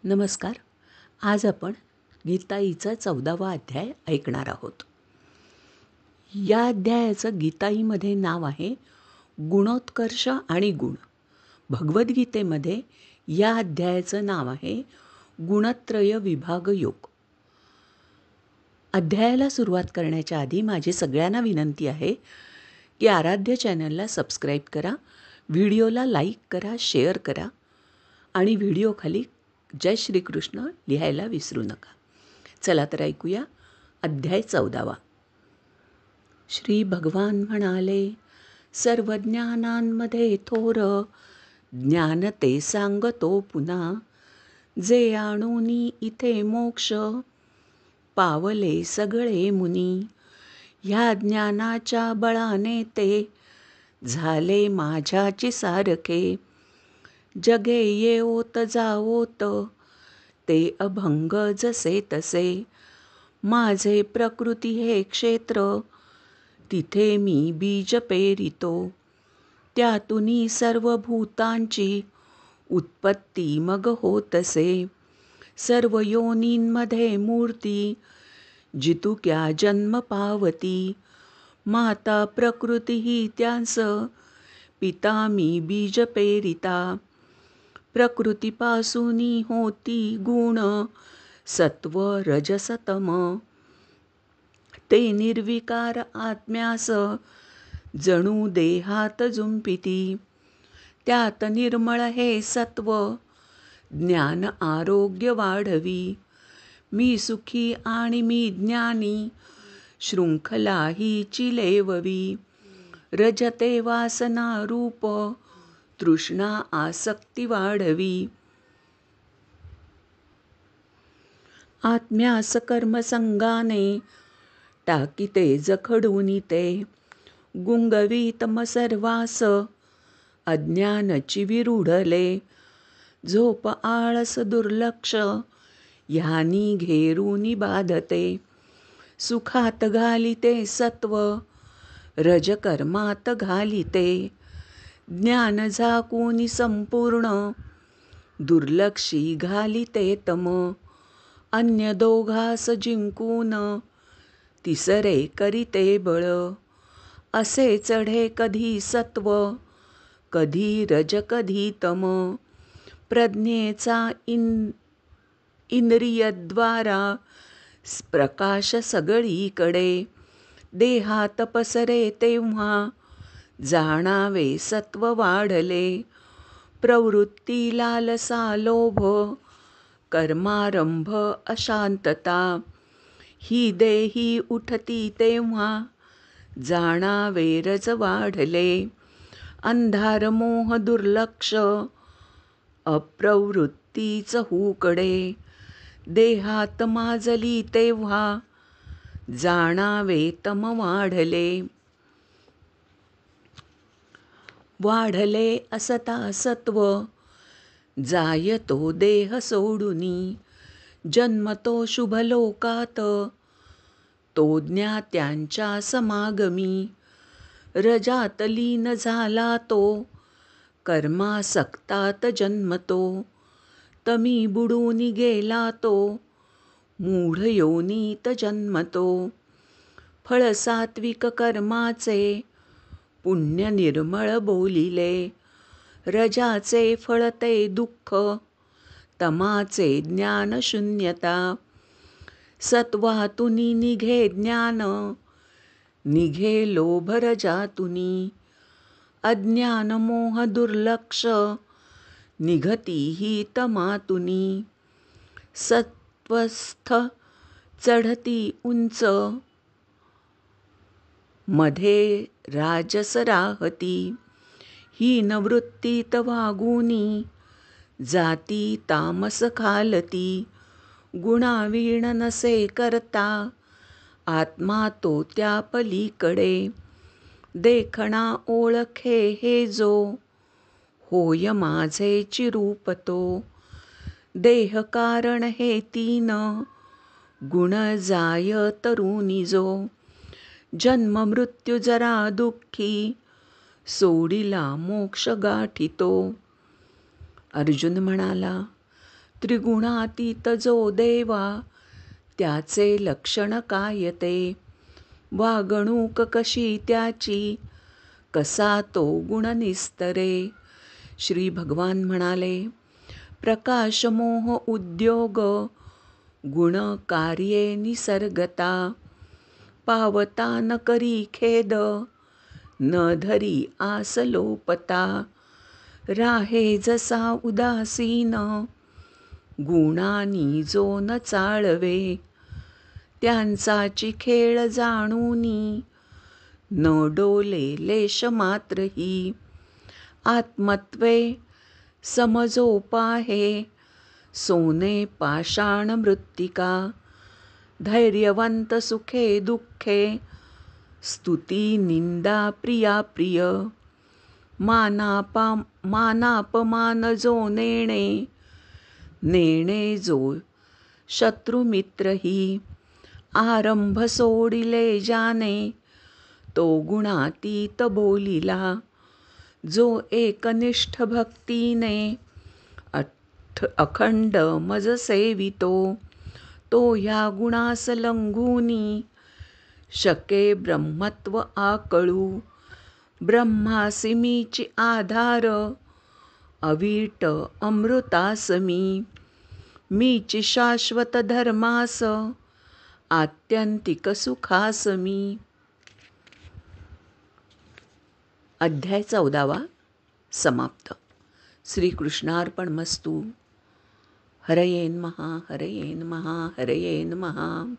नमस्कार. आज आपण गीताईचा 14वा अध्याय ऐकणार आहोत. या अध्यायाचं गीताईमध्ये नाव आहे गुणोत्कर्ष आणि गुण. भगवद्गीतेमध्ये या अध्यायाचं नाव आहे गुणत्रय विभाग योग. अध्यायाला सुरुवात करण्याच्या आधी माझी सगळ्यांना विनंती आहे की आराध्य चॅनलला सबस्क्राईब करा, व्हिडिओला लाईक करा, शेअर करा आणि व्हिडिओखाली जय श्रीकृष्ण लिहायला विसरू नका. चला तर ऐकूया अध्याय 14वा. श्री भगवान म्हणाले, सर्व ज्ञानांमध्ये थोर ज्ञान ते सांगतो पुन्हा, जे आणूनी इथे मोक्ष पावले सगळे मुनी. ह्या ज्ञानाच्या बळाने ते झाले माझ्याची सारखे, जगे येओत जाओत ते अभंग जसे तसे. माझे प्रकृती हे क्षेत्र तिथे मी बीज पेरितो, त्यातूनी सर्व भूतांची उत्पत्ती मग होतसे. सर्व योनींमध्ये मूर्ती जितुक्या जन्म पावती, माता प्रकृती ही त्यांस पिता मी बीज पेरिता. प्रकृतीपासूनी होती गुण सत्व रजसतम, ते निर्विकार आत्म्यास जणू देहात जुंपिती. त्यात निर्मळ हे सत्व ज्ञान आरोग्य वाढवी. मी सुखी आणि मी ज्ञानी शृंखला हीची लेववी. रजते वासना रूप तृष्णा आसक्ती वाढवी. आत्म्यास कर्मसंगाने टाकीते जखडूनी ते, गुंगवीत सर्वास अज्ञानची विरूढले. झोप आळस दुर्लक्ष ह्यानी घेरूनी बाधते. सुखात घालिते सत्व रजकर्मात घालिते. ज्ञान झाकूनी संपूर्ण दुर्लक्षी घालिते तम. अन्य दोघास जिंकून तिसरे करीते बळ. असे चढे कधी सत्व कधी रज कधी तम. प्रज्ञेचा इंद्रियद्वारा प्रकाश सगळीकडे. देहात पसरे तेव्हा जाणावे सत्व वाढले. प्रवृत्ती लालसा लोभ कर्मारंभ अशांतता, ही देही उठती तेव्हा जाणावे रज वाढले. अंधार मोह दुर्लक्ष अप्रवृत्तीच हुकडे. देहात माजली तेव्हा जाणावे तम वाढले. वाढले असता सत्व जायतो देह सोडूनी. जन्मतो शुभलोकात तो ज्ञात्यांच्या समागमी. रजात लीन झाला तो कर्मासक्तात जन्मतो. तमी बुडूनी गेला तो मूढ योनीत जन्मतो. फळ सात्विक कर्माचे पुण्य निर्मळ बोलिले. रजाचे फळ ते दुःख तमाचे ज्ञान शून्यता. सत्वातुनी निघे ज्ञान निघे लोभ रजातुनी. अज्ञान मोह दुर्लक्ष निघती ही तमातुनी. सत्वस्थ चढती उंच मध्ये राजस राहती. हीन वृत्तीत वागूनी जाती तामस खालती. गुणावीण नसे करता आत्मा तो त्या पलीकडे. देखणा ओळखे हे जो होय माझे चिरूप तो. देह कारण हे तीन गुण जाय तरुणी जो. जन्म मृत्यू जरा दुःखी सोडिला मोक्ष गाठितो. अर्जुन म्हणाला, त्रिगुणातीत जो देवा, त्याचे लक्षण काय ते? वागणूक कशी त्याची, कसा तो गुण निस्तरे? श्री भगवान म्हणाले, प्रकाश मोह उद्योग, गुण कार्ये निसर्गता. पावता न करी खेद, न धरी आस लोपता. राहे जसा उदासीन, गुणानी जो न चाळवे. त्यांचाची खेळ जाणूनी, न डोले लेश मात्रही. आत्मत्वे समजोपाहे, सोने पाषाण मृत्तिका. धैर्यवंत सुखे दुःखे, स्तुती निंदा प्रिया प्रिय. मानापमान जो नेणे, नेणे जो शत्रुमित्रही. आरंभ सोडिले ज्याने, तो गुणातीत बोलिला. जो एकनिष्ठ भक्तीने, अखंड मज सेवितो. तो ह्या गुणास लंघुनी, शके ब्रह्मत्व आकळू. ब्रह्मासी मीची आधार, अवीट अमृतासमी. मीची शाश्वत धर्मास, आत्यंतिक सुखासमी. अध्याय 14 समाप्त. श्रीकृष्णार्पणमस्तु. हरये नमः, हरये नमः, हरये नमः.